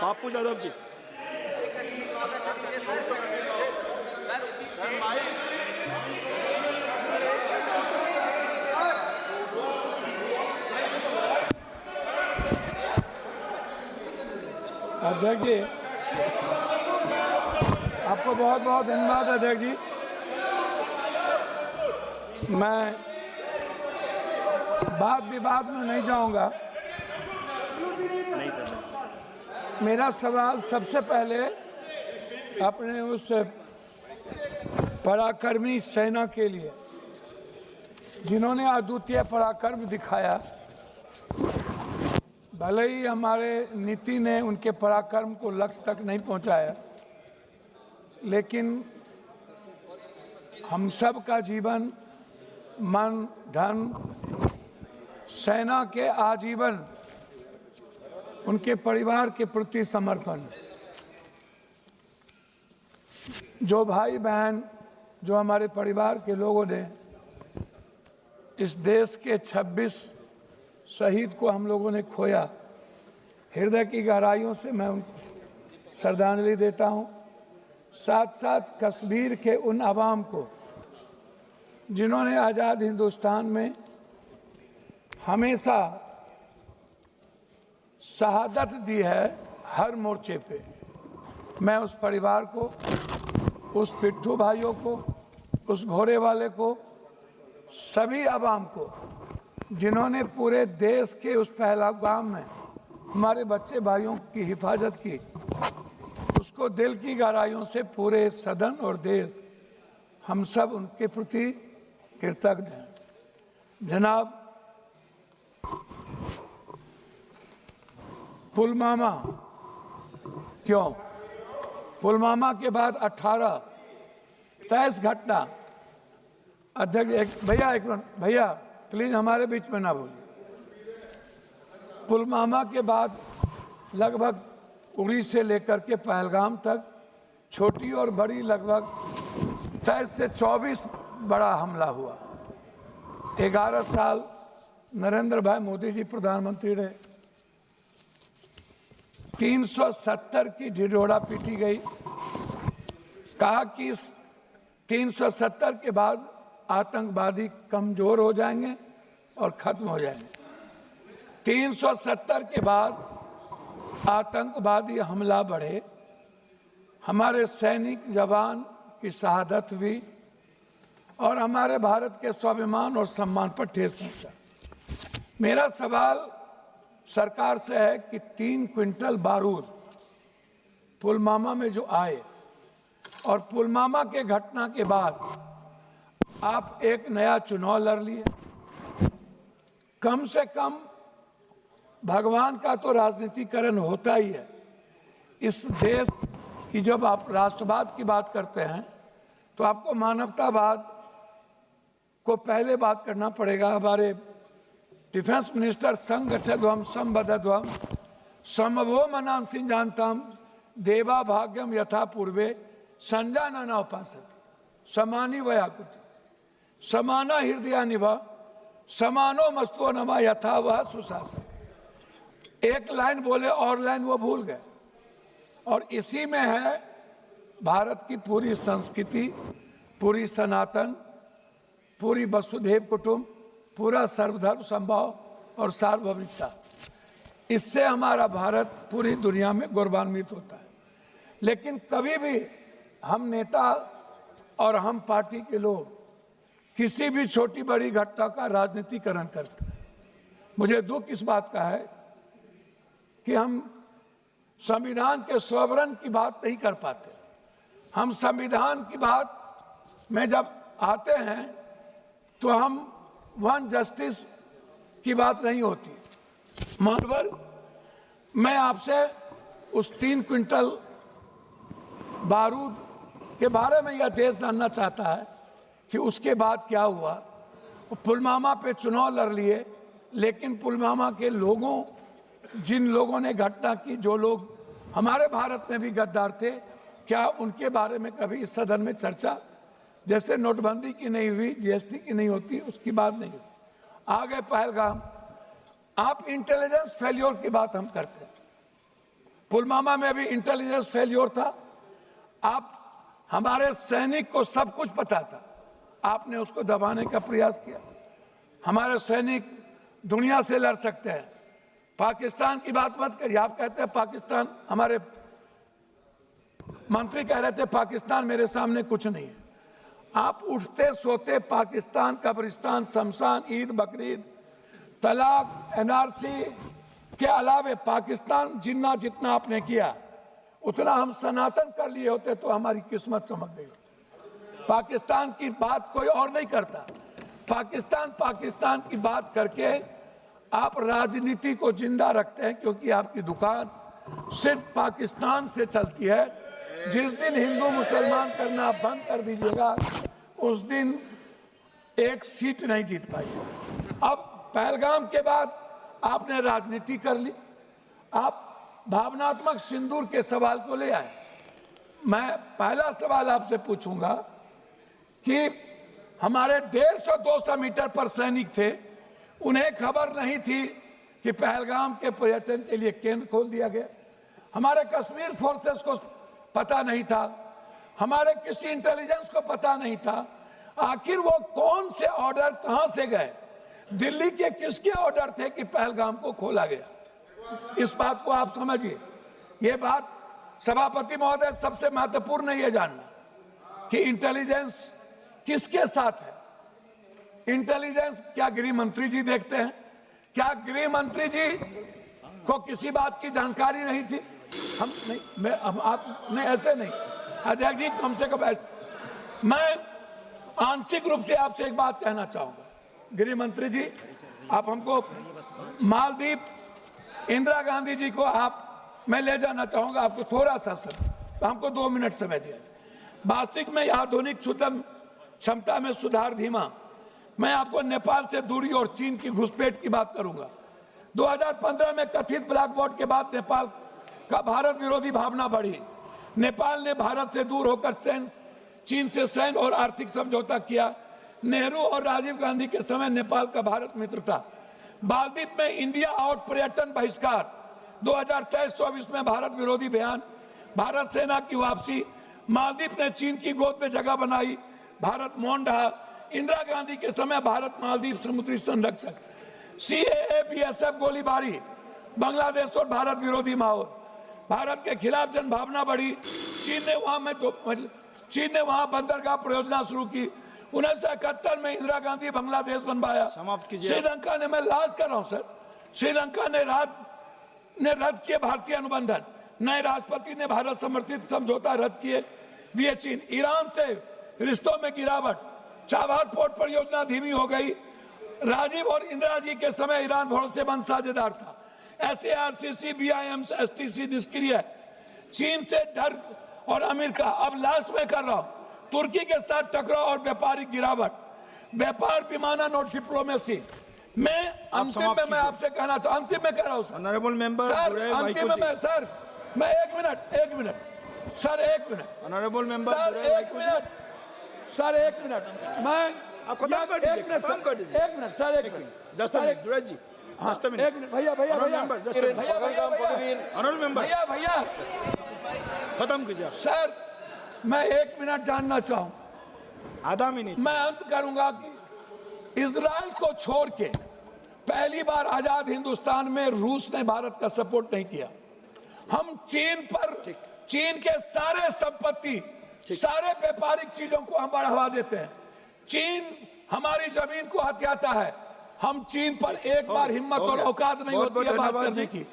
बापू यादव जी। अध्यक्ष जी, आपको बहुत बहुत धन्यवाद अध्यक्ष जी। मैं वाद विवाद में नहीं जाऊंगा। नहीं सर, मेरा सवाल सबसे पहले अपने उस पराक्रमी सेना के लिए जिन्होंने अद्वितीय पराक्रम दिखाया। भले ही हमारे नीति ने उनके पराक्रम को लक्ष्य तक नहीं पहुंचाया, लेकिन हम सब का जीवन, मन, धन, सेना के आजीवन उनके परिवार के प्रति समर्पण। जो भाई बहन, जो हमारे परिवार के लोगों ने इस देश के 26 शहीद को हम लोगों ने खोया, हृदय की गहराइयों से मैं उनको श्रद्धांजलि देता हूं। साथ साथ कश्मीर के उन अवाम को जिन्होंने आज़ाद हिंदुस्तान में हमेशा शहादत दी है हर मोर्चे पे, मैं उस परिवार को, उस पिट्ठू भाइयों को, उस घोड़े वाले को, सभी अवाम को जिन्होंने पूरे देश के उस पहलगाम में हमारे बच्चे भाइयों की हिफाजत की, उसको दिल की गहराइयों से पूरे सदन और देश, हम सब उनके प्रति कृतज्ञ हैं। जनाब, पुलवामा क्यों? पुलवामा के बाद 18 23 घटना। अध्यक्ष भैया, एक मिनट भैया, प्लीज हमारे बीच में ना बोलिए। पुलवामा के बाद लगभग उरी से लेकर के पहलगाम तक छोटी और बड़ी लगभग 23 से 24 बड़ा हमला हुआ। 11 साल नरेंद्र भाई मोदी जी प्रधानमंत्री रहे। 370 की ढिढोरा पीटी गई। कहा कि 370 के बाद आतंकवादी कमजोर हो जाएंगे और खत्म हो जाएंगे। 370 के बाद आतंकवादी हमला बढ़े, हमारे सैनिक जवान की शहादत हुई और हमारे भारत के स्वाभिमान और सम्मान पर ठेस पहुंचा। मेरा सवाल सरकार से है कि 3 क्विंटल बारूद पुलवामा में जो आए और पुलवामा के घटना के बाद आप एक नया चुनाव लड़ लिए, कम से कम भगवान का तो राजनीतिकरण होता ही है। इस देश की जब आप राष्ट्रवाद की बात करते हैं तो आपको मानवतावाद को पहले बात करना पड़ेगा। हमारे डिफेंस मिनिस्टर संगच्छध्वम संबद्धध्वम समवो मनांसि जानताम देवा भाग्यम यथा पूर्वे संजानना उपासते समानी वयाकुति समाना हृदया निभा समानो मस्तो नमा यथा वह सुशासन। एक लाइन बोले और लाइन वो भूल गए। और इसी में है भारत की पूरी संस्कृति, पूरी सनातन, पूरी वसुधैव कुटुंब, पूरा सर्वधर्म संभाव और सार्वभौमिकता। इससे हमारा भारत पूरी दुनिया में गौरवान्वित होता है। लेकिन कभी भी हम नेता और हम पार्टी के लोग किसी भी छोटी बड़ी घटना का राजनीतिकरण करते हैं। मुझे दुख इस बात का है कि हम संविधान के सॉवरन की बात नहीं कर पाते। हम संविधान की बात में जब आते हैं तो हम वन जस्टिस की बात नहीं होती। मानवर, मैं आपसे उस 3 क्विंटल बारूद के बारे में यह देश जानना चाहता है कि उसके बाद क्या हुआ। पुलवामा पे चुनाव लड़ लिए, लेकिन पुलवामा के लोगों, जिन लोगों ने घटना की, जो लोग हमारे भारत में भी गद्दार थे, क्या उनके बारे में कभी इस सदन में चर्चा, जैसे नोटबंदी की नहीं हुई, जीएसटी की नहीं होती, उसकी बात नहीं हुई। आगे पहलगाम, आप इंटेलिजेंस फेल्योर की बात हम करते हैं। पुलवामा में भी इंटेलिजेंस फेल्योर था। आप हमारे सैनिक को सब कुछ पता था, आपने उसको दबाने का प्रयास किया। हमारे सैनिक दुनिया से लड़ सकते हैं, पाकिस्तान की बात मत करिए। आप कहते हैं पाकिस्तान, हमारे मंत्री कह रहे थे पाकिस्तान मेरे सामने कुछ नहीं है। आप उठते सोते पाकिस्तान, कब्रिस्तान, शमशान, ईद, बकरीद, तलाक, एनआरसी के अलावे पाकिस्तान जितना आपने किया उतना हम सनातन कर लिए होते तो हमारी किस्मत चमक गई। पाकिस्तान की बात कोई और नहीं करता। पाकिस्तान की बात करके आप राजनीति को जिंदा रखते हैं, क्योंकि आपकी दुकान सिर्फ पाकिस्तान से चलती है। जिस दिन हिंदू मुसलमान करना बंद कर दीजिएगा उस दिन एक सीट नहीं जीत पाएगी। अब पहलगाम के बाद आपने राजनीति कर ली, आप भावनात्मक सिंदूर के सवाल को ले आए। मैं पहला सवाल आपसे पूछूंगा कि हमारे 150-200 मीटर पर सैनिक थे, उन्हें खबर नहीं थी कि पहलगाम के पर्यटन के लिए केंद्र खोल दिया गया। हमारे कश्मीर फोर्सेस को पता नहीं था, हमारे किसी इंटेलिजेंस को पता नहीं था। आखिर वो कौन से ऑर्डर कहां से गए, दिल्ली के किसके ऑर्डर थे कि पहलगाम को खोला गया? इस बात को आप समझिए। ये बात सभापति महोदय, सबसे महत्वपूर्ण ये जानना कि इंटेलिजेंस किसके साथ है। इंटेलिजेंस क्या गृह मंत्री जी देखते हैं? क्या गृह मंत्री जी को किसी बात की जानकारी नहीं थी? हम नहीं, आप नहीं, ऐसे नहीं अध्यक्ष जी, कम से कम ऐसे। मैं आंशिक रूप से आपसे एक बात कहना चाहूंगा, गृह मंत्री जी, आप हमको मालदीव इंदिरा गांधी जी को मैं ले जाना चाहूंगा। आपको थोड़ा सा समय, हमको 2 मिनट समय दिया। वास्तविक में आधुनिक शुद्धम क्षमता में सुधार धीमा। मैं आपको नेपाल से दूरी और चीन की घुसपैठ की बात करूंगा। 2015 में कथित ब्लैक बॉट के बाद नेपाल का भारत विरोधी भावना बढ़ी। नेपाल ने भारत से दूर होकर चीन से सैन्य और आर्थिक समझौता किया। नेहरू और राजीव गांधी के समय नेपाल का भारत मित्र था। मालदीव में इंडिया आउट पर्यटन बहिष्कार, 2023-24 में भारत विरोधी बयान, भारत सेना की वापसी, मालदीव ने चीन की गोद में जगह बनाई, भारत मौन रहा। इंदिरा गांधी के समय भारत मालदीव समुद्री संरक्षक, सीएए बीएसएफ गोलीबारी, बांग्लादेश और भारत विरोधी माहौल, भारत के खिलाफ जनभावना बढ़ी। चीन ने वहां बंदरगाह परियोजना शुरू की। 1971 में इंदिरा गांधी बांग्लादेश बनवाया। श्रीलंका ने, मैं लाज कर रहा हूं सर, श्रीलंका ने रद्द किए भारतीय अनुबंधन, नए राष्ट्रपति ने भारत समर्थित समझौता रद्द किए दिए चीन। ईरान से रिश्तों में गिरावट, चाबहार पोर्ट परियोजना धीमी हो गई। राजीव और इंदिरा जी के समय ईरान भरोसेमंद साझेदार था। SARCC, BIM, STC निष्क्रिय। चीन से डर और अमेरिका। अब लास्ट में कर रहा हूं, तुर्की के साथ टकराव और व्यापारिक गिरावट, व्यापार विमानन और डिप्लोमेसी। मैं अंतिम में मैं आपसे कहना चाहूँ, अंतिम में कह रहा हूँ सर, ऑनरेबल मेंबर, अंतिम में सर, मैं एक मिनट सर, एक मिनट ऑनरेबल मेंबर, सर, एक मिनट सर, एक मिनट, मैं आप खत्म कर दीजिए, एक मिनट सर, एक मिनट जस्ट मिनट दुराई जी, जस्ट मिनट, एक मिनट भैया ऑनरेबल मेंबर, भैया खत्म कीजिए सर। मैं 1 मिनट जानना चाहूँ, आधा मिनट। मैं अंत करूंगा कि इजराइल को छोड़ के पहली बार आजाद हिंदुस्तान में रूस ने भारत का सपोर्ट नहीं किया। हम चीन के सारे संपत्ति, सारे व्यापारिक चीजों को हम बढ़ावा देते हैं। चीन हमारी जमीन को हथियाता है। हम चीन पर एक बार हिम्मत और औकात नहीं होती है बात करने की।